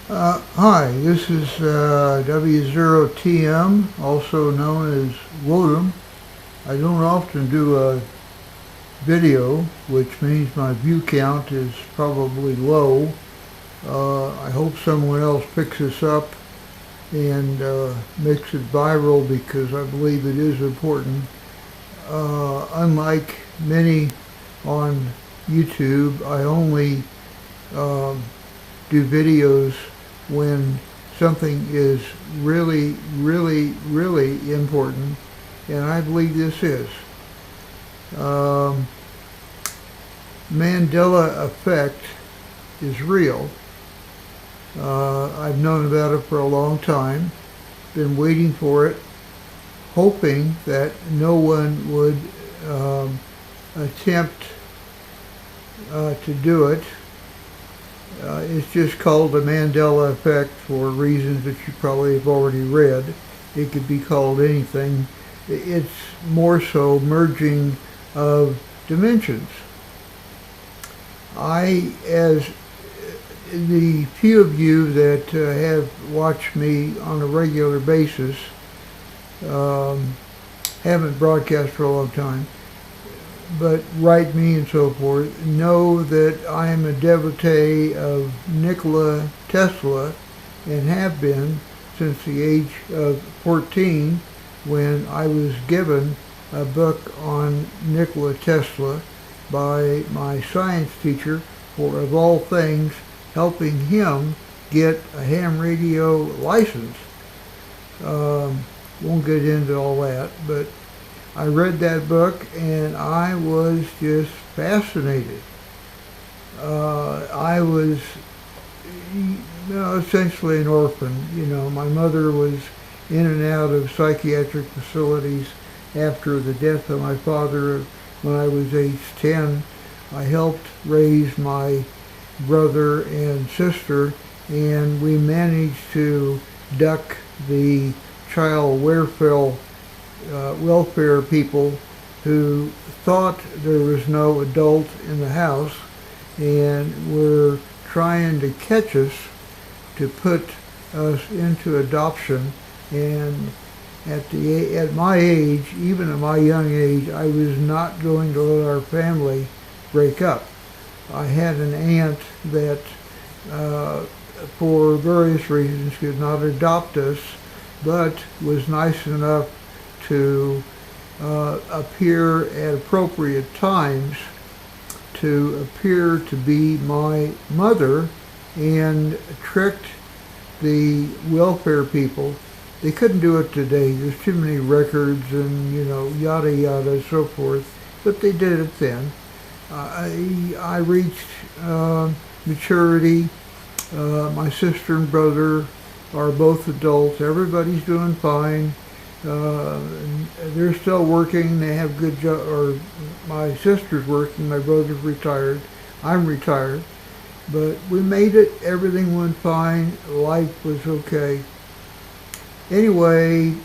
Hi, this is W0TM, also known as Wotum. I don't often do a video, which means my view count is probably low. I hope someone else picks this up and makes it viral because I believe it is important. Unlike many on YouTube, I only do videos when something is really, really, really important, and I believe this is. Mandela Effect is real. I've known about it for a long time, been waiting for it, hoping that no one would attempt to do it. It's just called the Mandela Effect for reasons that you probably have already read. It could be called anything. It's more so merging of dimensions. As the few of you that have watched me on a regular basis, haven't broadcast for a long time, but write me and so forth, know that I am a devotee of Nikola Tesla and have been since the age of 14 when I was given a book on Nikola Tesla by my science teacher for, of all things, helping him get a ham radio license. Won't get into all that, but I read that book and I was just fascinated. I was essentially an orphan. My mother was in and out of psychiatric facilities after the death of my father when I was age 10. I helped raise my brother and sister, and we managed to duck the child welfare people who thought there was no adult in the house and were trying to catch us to put us into adoption. And at my age, even at my young age, I was not going to let our family break up. I had an aunt that for various reasons could not adopt us, but was nice enough to appear at appropriate times to appear to be my mother and tricked the welfare people. They couldn't do it today. There's too many records and, yada yada, so forth. But they did it then. I reached maturity. My sister and brother are both adults. Everybody's doing fine. They're still working. They have good job. Or my sister's working. My brother's retired. I'm retired. But we made it. Everything went fine. Life was okay. Anyway,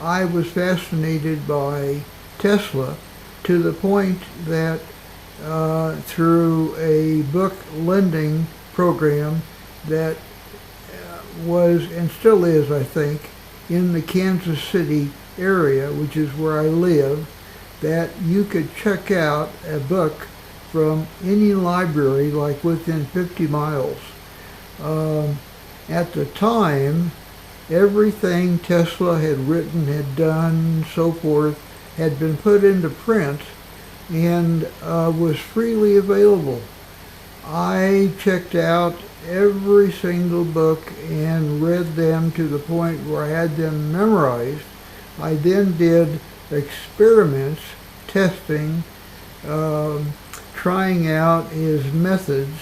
I was fascinated by Tesla to the point that through a book lending program that was and still is, I think, in the Kansas City area, which is where I live, that you could check out a book from any library like within 50 miles. At the time, everything Tesla had written, had done, so forth, had been put into print and was freely available. I checked out every single book and read them to the point where I had them memorized. I then did experiments, testing, trying out his methods,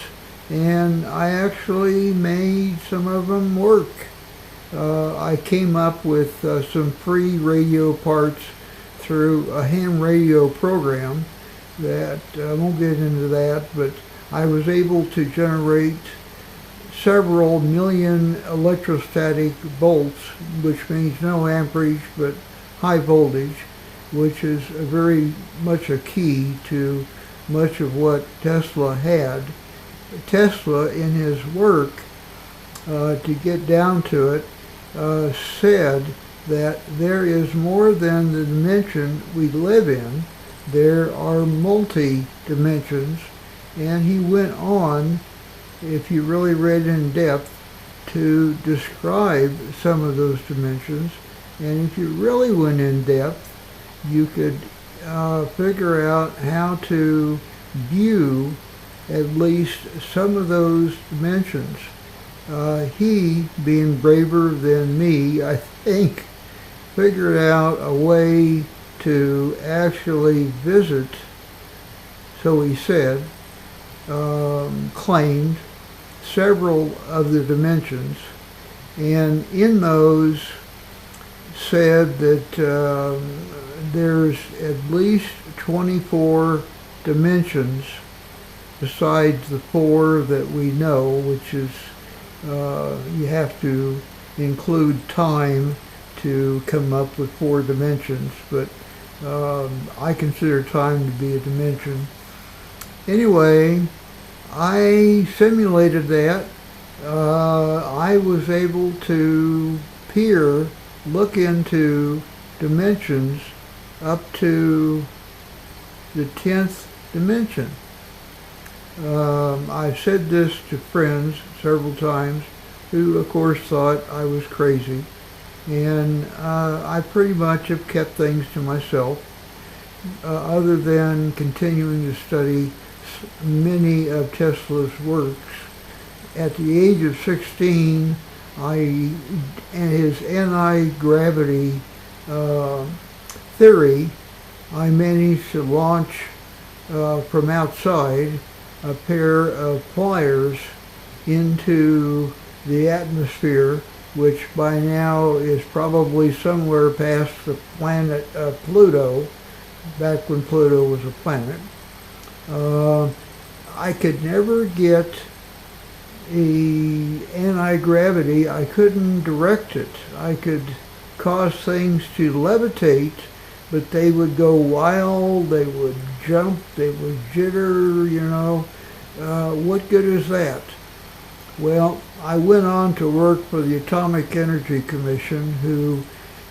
and I actually made some of them work. I came up with some free radio parts through a ham radio program that I won't get into that, but I was able to generate several million electrostatic volts, which means no amperage but high voltage, which is very much a key to much of what Tesla had. Tesla, in his work, to get down to it, said that there is more than the dimension we live in. There are multi-dimensions, and he went on, if you really read in depth, to describe some of those dimensions. And if you really went in depth, you could figure out how to view at least some of those dimensions. He, being braver than me, I think, figured out a way to actually visit, so he said, claimed several of the dimensions, and in those said that there's at least 24 dimensions besides the 4 that we know, which is you have to include time to come up with 4 dimensions, but I consider time to be a dimension. Anyway, I simulated that. I was able to look into dimensions up to the 10th dimension. I've said this to friends several times who, of course, thought I was crazy, and I pretty much have kept things to myself, other than continuing to study many of Tesla's works. At the age of 16, and his anti-gravity theory, I managed to launch from outside a pair of pliers into the atmosphere, which by now is probably somewhere past the planet Pluto, back when Pluto was a planet. I could never get the anti-gravity. I couldn't direct it. I could cause things to levitate, but they would go wild, they would jump, they would jitter, you know. What good is that? Well, I went on to work for the Atomic Energy Commission, who,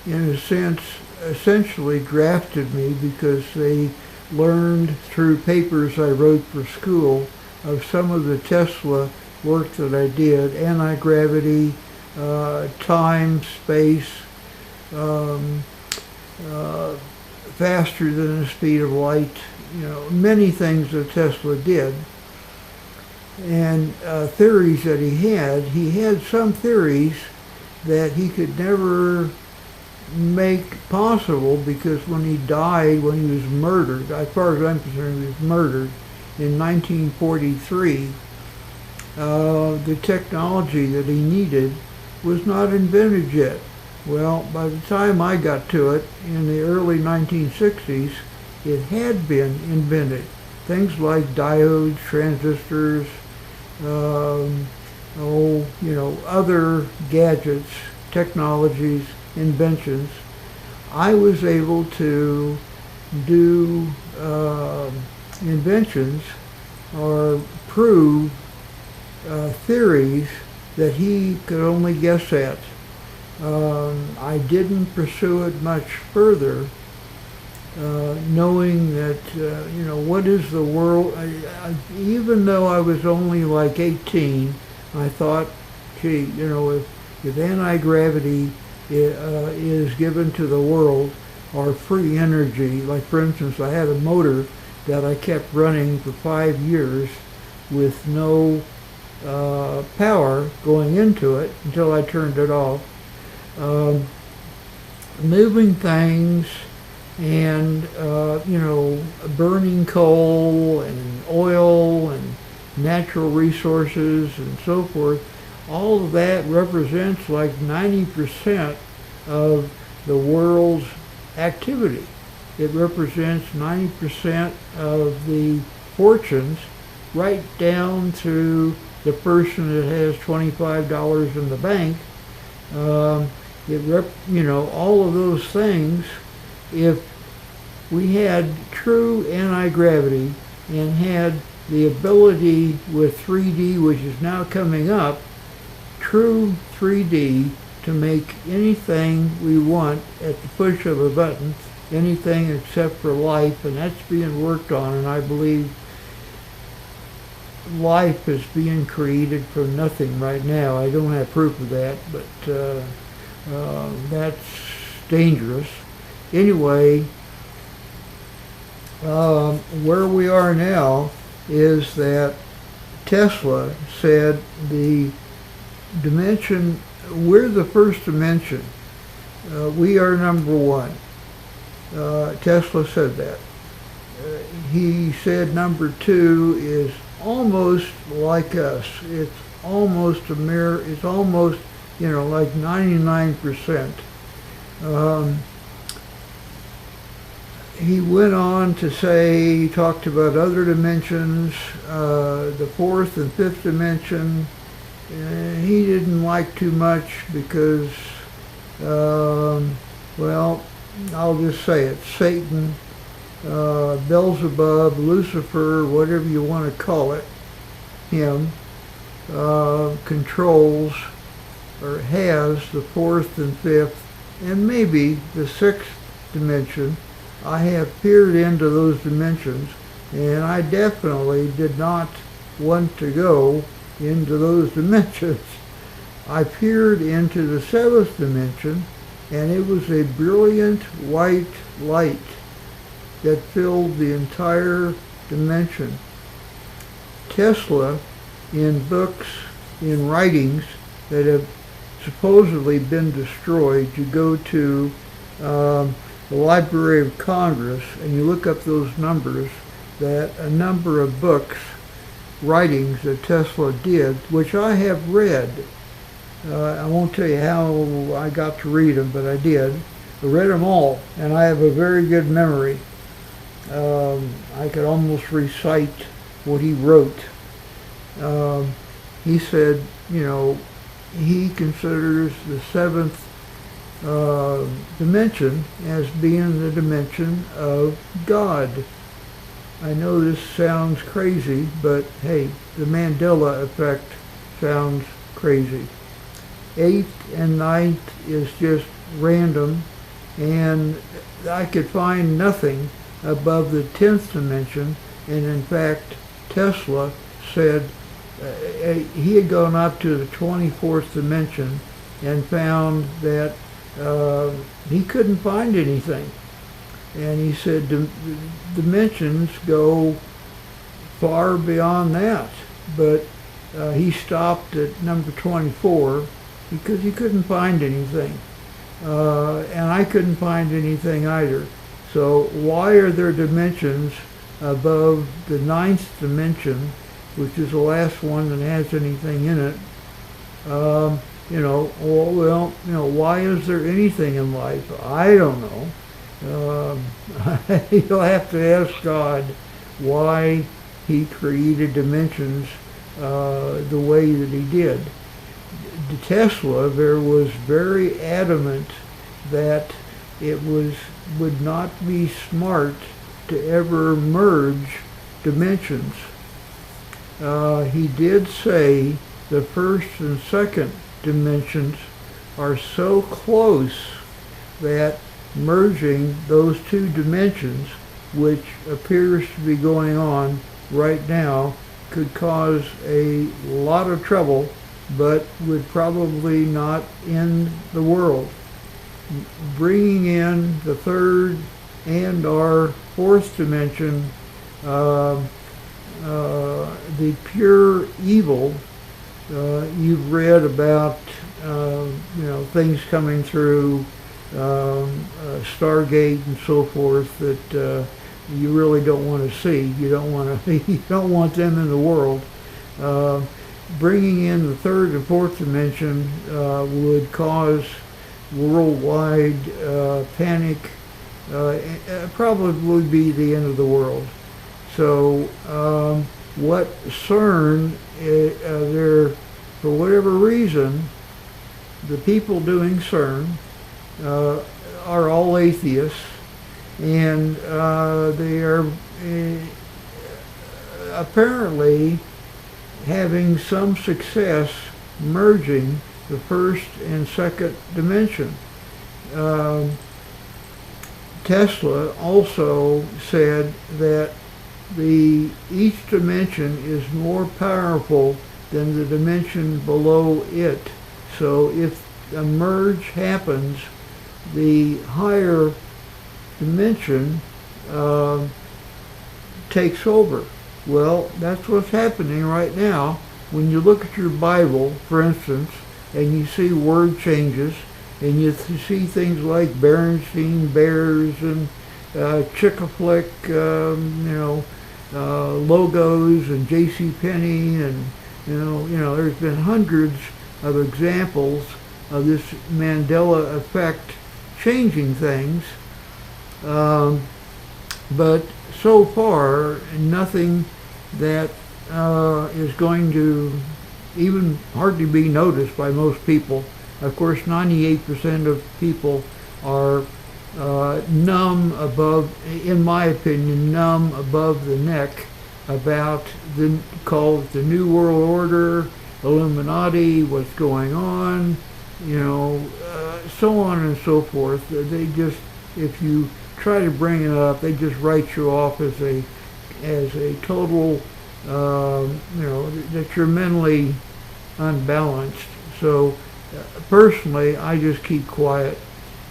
in a sense, essentially drafted me because they learned through papers I wrote for school of some of the Tesla work that I did, anti-gravity, time, space, faster than the speed of light, you know, many things that Tesla did. And theories that he had some theories that he could never make possible, because when he died, when he was murdered, as far as I'm concerned, he was murdered in 1943, the technology that he needed was not invented yet. Well, by the time I got to it in the early 1960s, it had been invented. Things like diodes, transistors, other gadgets, technologies, inventions. I was able to do inventions or prove theories that he could only guess at. I didn't pursue it much further, knowing that, what is the world? Even though I was only like 18, I thought, gee, if anti-gravity is given to the world, or free energy, like for instance, I had a motor that I kept running for 5 years with no power going into it until I turned it off. Moving things and, burning coal and oil and natural resources and so forth, all of that represents like 90% of the world's activity. It represents 90% of the fortunes, right down to the person that has $25 in the bank. All of those things, if we had true anti-gravity and had the ability with 3D, which is now coming up, true 3D to make anything we want at the push of a button, anything except for life, and that's being worked on, and I believe life is being created from nothing right now. I don't have proof of that, but that's dangerous. Anyway, where we are now is that Tesla said the dimension, we're the first dimension. We are number one. Tesla said that. He said number two is almost like us. It's almost a mirror. It's almost, like 99%. He went on to say, he talked about other dimensions, the fourth and fifth dimension. He didn't like too much because, well, I'll just say it, Satan, Beelzebub, Lucifer, whatever you want to call it, him, controls or has the fourth and fifth and maybe the sixth dimension. I have peered into those dimensions, and I definitely did not want to go into those dimensions. I peered into the seventh dimension, and it was a brilliant white light that filled the entire dimension. Tesla, in books, in writings that have supposedly been destroyed, you go to the Library of Congress and you look up those numbers, that a number of books, writings that Tesla did, which I have read. I won't tell you how I got to read them, but I did. I read them all, and I have a very good memory. I could almost recite what he wrote. He said, he considers the seventh dimension as being the dimension of God. I know this sounds crazy, but hey, the Mandela Effect sounds crazy. Eighth and ninth is just random, and I could find nothing above the 10th dimension, and in fact Tesla said he had gone up to the 24th dimension and found that he couldn't find anything. And he said dimensions go far beyond that, but he stopped at number 24 because he couldn't find anything. And I couldn't find anything either. So why are there dimensions above the 9th dimension, which is the last one that has anything in it? Why is there anything in life? I don't know. You'll have to ask God why he created dimensions the way that he did. To Tesla, there was very adamant that it would not be smart to ever merge dimensions. He did say the first and second dimensions are so close that merging those two dimensions, which appears to be going on right now, could cause a lot of trouble, but would probably not end the world. Bringing in the third and our fourth dimension, the pure evil, you've read about things coming through Stargate and so forth that you really don't want to see. You don't want to. You don't want them in the world. Bringing in the third and fourth dimension would cause worldwide panic. Probably would be the end of the world. So what CERN, for whatever reason, the people doing CERN are all atheists, and they are apparently having some success merging the first and second dimension. Tesla also said that each dimension is more powerful than the dimension below it. So if a merge happens, the higher dimension takes over. Well, that's what's happening right now. When you look at your Bible, for instance, and you see word changes, and you see things like Berenstain Bears and Chick-a-Flick, logos, and J.C. Penney, and there's been hundreds of examples of this Mandela Effect changing things, but so far nothing that is going to even hardly be noticed by most people. Of course, 98% of people are numb above, in my opinion, numb above the neck about called the New World Order, Illuminati, what's going on, so on and so forth. They just, if you try to bring it up, they just write you off as a total, that you're mentally unbalanced. So personally, I just keep quiet.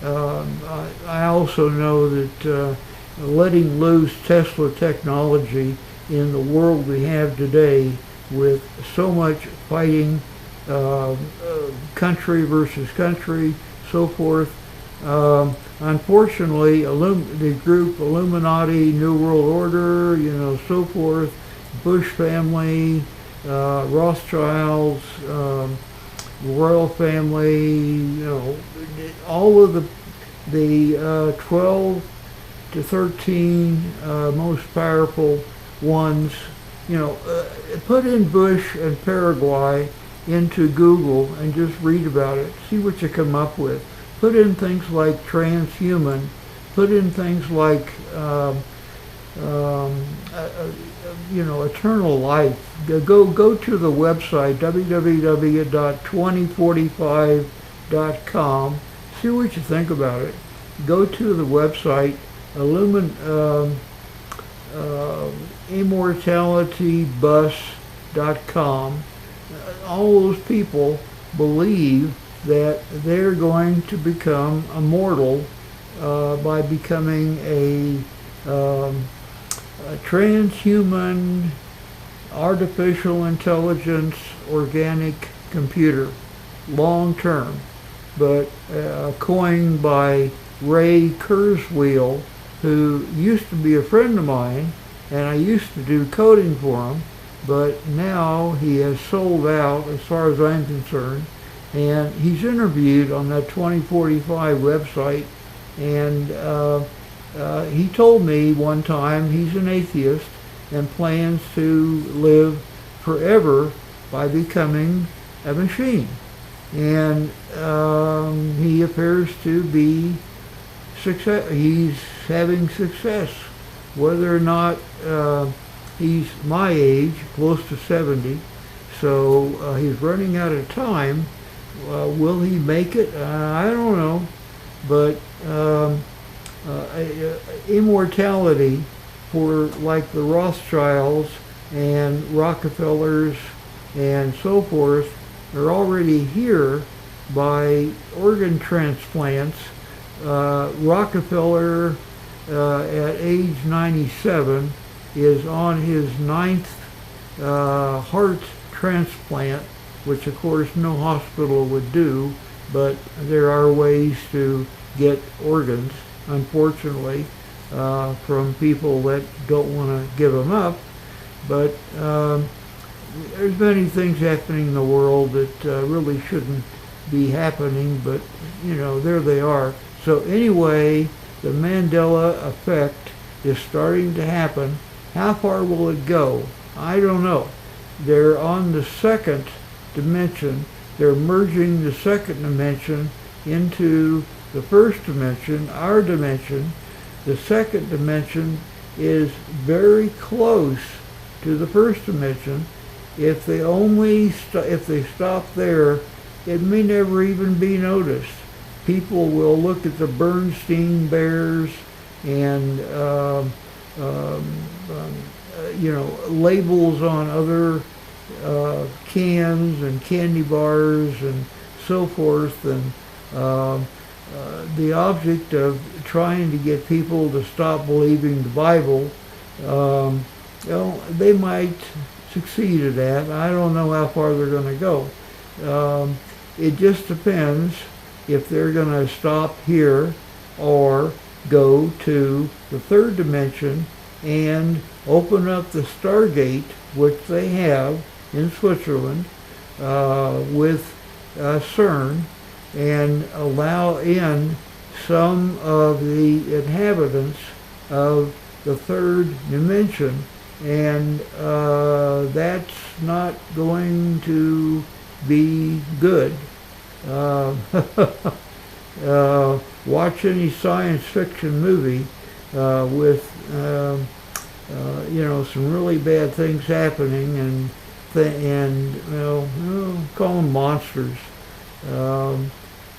I also know that letting loose Tesla technology in the world we have today, with so much fighting, country versus country, so forth. Unfortunately, the group Illuminati, New World Order, so forth, Bush family, Rothschilds, royal family, all of the 12 to 13 most powerful ones. Put in Bush and Paraguay into Google and just read about it. See what you come up with. Put in things like transhuman. Put in things like eternal life. Go to the website www.2045.com. See what you think about it. Go to the website immortalitybus.com. All those people believe that they're going to become immortal by becoming a transhuman, artificial intelligence, organic computer, long term. But coined by Ray Kurzweil, who used to be a friend of mine, and I used to do coding for him, but now he has sold out as far as I'm concerned, and he's interviewed on that 2045 website, and he told me one time he's an atheist and plans to live forever by becoming a machine. And he appears to be he's having success. Whether or not he's my age, close to 70, so he's running out of time. Will he make it? I don't know. But immortality for like the Rothschilds and Rockefellers and so forth are already here by organ transplants. Rockefeller at age 97 is on his 9th heart transplant, which of course no hospital would do, but there are ways to get organs, unfortunately, from people that don't want to give them up. But there's many things happening in the world that really shouldn't be happening, but there they are. So anyway, the Mandela Effect is starting to happen. How far will it go? I don't know. They're on the second dimension. They're merging the second dimension into the first dimension, our dimension. The second dimension is very close to the first dimension, if they stop there, it may never even be noticed. People will look at the Bernstein Bears and labels on other cans and candy bars and so forth, and the object of trying to get people to stop believing the Bible, they might succeed at that. I don't know how far they're going to go. It just depends if they're going to stop here or go to the third dimension and open up the Stargate, which they have in Switzerland with CERN, and allow in some of the inhabitants of the third dimension, and that's not going to be good. Watch any science fiction movie with some really bad things happening, and call them monsters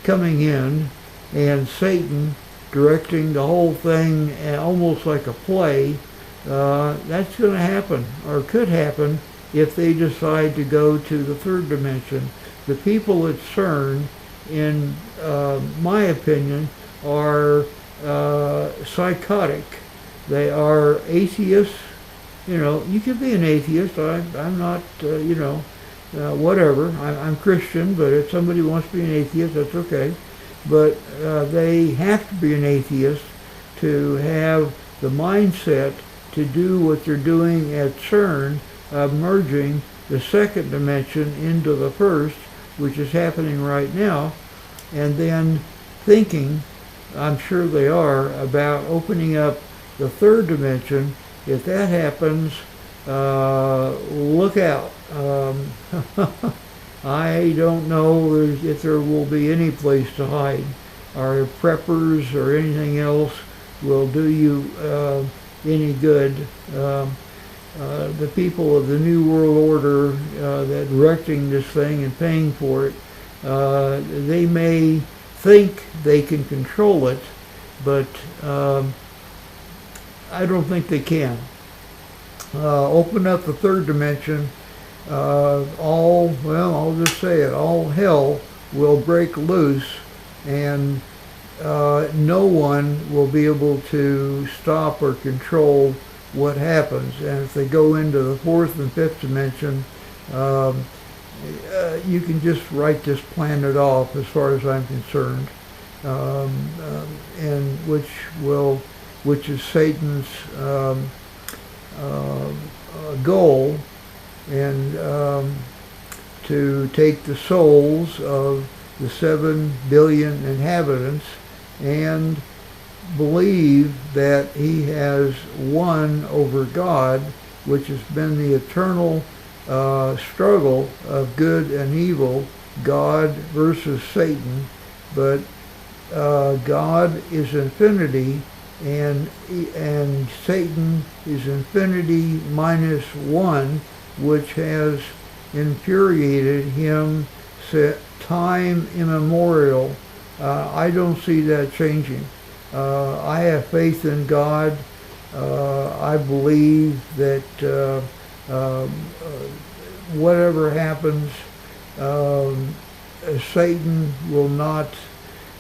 coming in, and Satan directing the whole thing almost like a play. That's going to happen, or could happen, if they decide to go to the third dimension. The people at CERN, in my opinion, are psychotic. They are atheists. You can be an atheist. I'm not, whatever. I'm Christian, but if somebody wants to be an atheist, that's okay. But they have to be an atheist to have the mindset to do what they're doing at CERN, merging the second dimension into the first, which is happening right now, and then thinking, I'm sure they are, about opening up the third dimension. If that happens, look out. I don't know if there will be any place to hide. Our preppers or anything else will do you any good. The people of the New World Order that are directing this thing and paying for it, they may think they can control it, but I don't think they can. Open up the third dimension, I'll just say it, all hell will break loose, and no one will be able to stop or control what happens. And if they go into the fourth and fifth dimension, you can just write this planet off, as far as I'm concerned, and which is Satan's goal, and to take the souls of the 7 billion inhabitants and believe that he has won over God, which has been the eternal struggle of good and evil, God versus Satan. But God is infinity, and Satan is infinity minus one, which has infuriated him time immemorial. I don't see that changing. I have faith in God. I believe that whatever happens, Satan will not,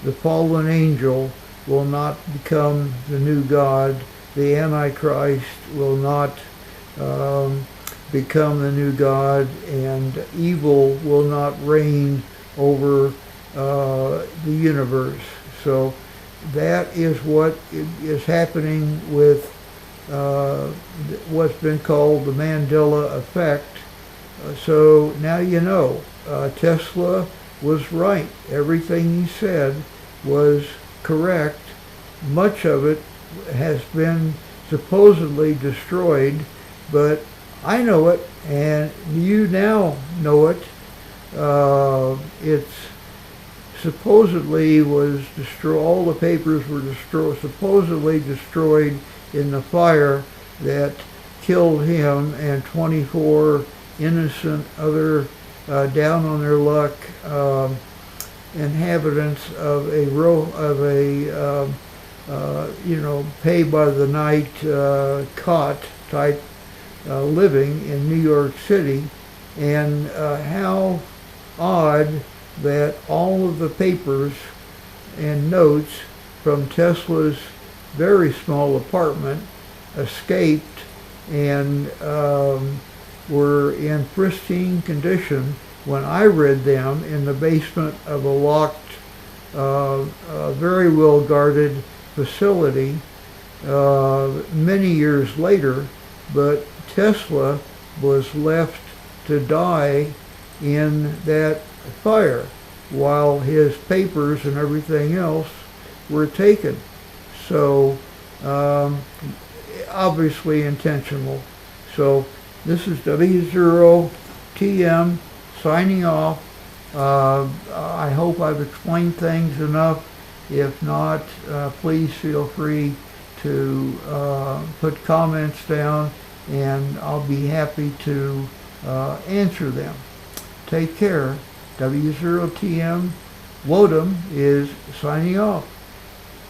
the fallen angel will not become the new God. The Antichrist will not become the new God, and evil will not reign over the universe. So that is what is happening with what's been called the Mandela Effect. So now you know, Tesla was right. Everything he said was correct. Much of it has been supposedly destroyed, but I know it, and you now know it. It's supposedly was destroyed. All the papers were supposedly destroyed in the fire that killed him and 24 innocent, other down on their luck inhabitants of a pay by the night cot type living in New York City, and how odd that all of the papers and notes from Tesla's very small apartment escaped and were in pristine condition when I read them in the basement of a locked, very well guarded facility many years later. But Tesla was left to die in that fire while his papers and everything else were taken. So obviously intentional. So this is W0TM signing off. I hope I've explained things enough. If not, please feel free to put comments down, and I'll be happy to answer them. Take care. W0TM Wotum is signing off.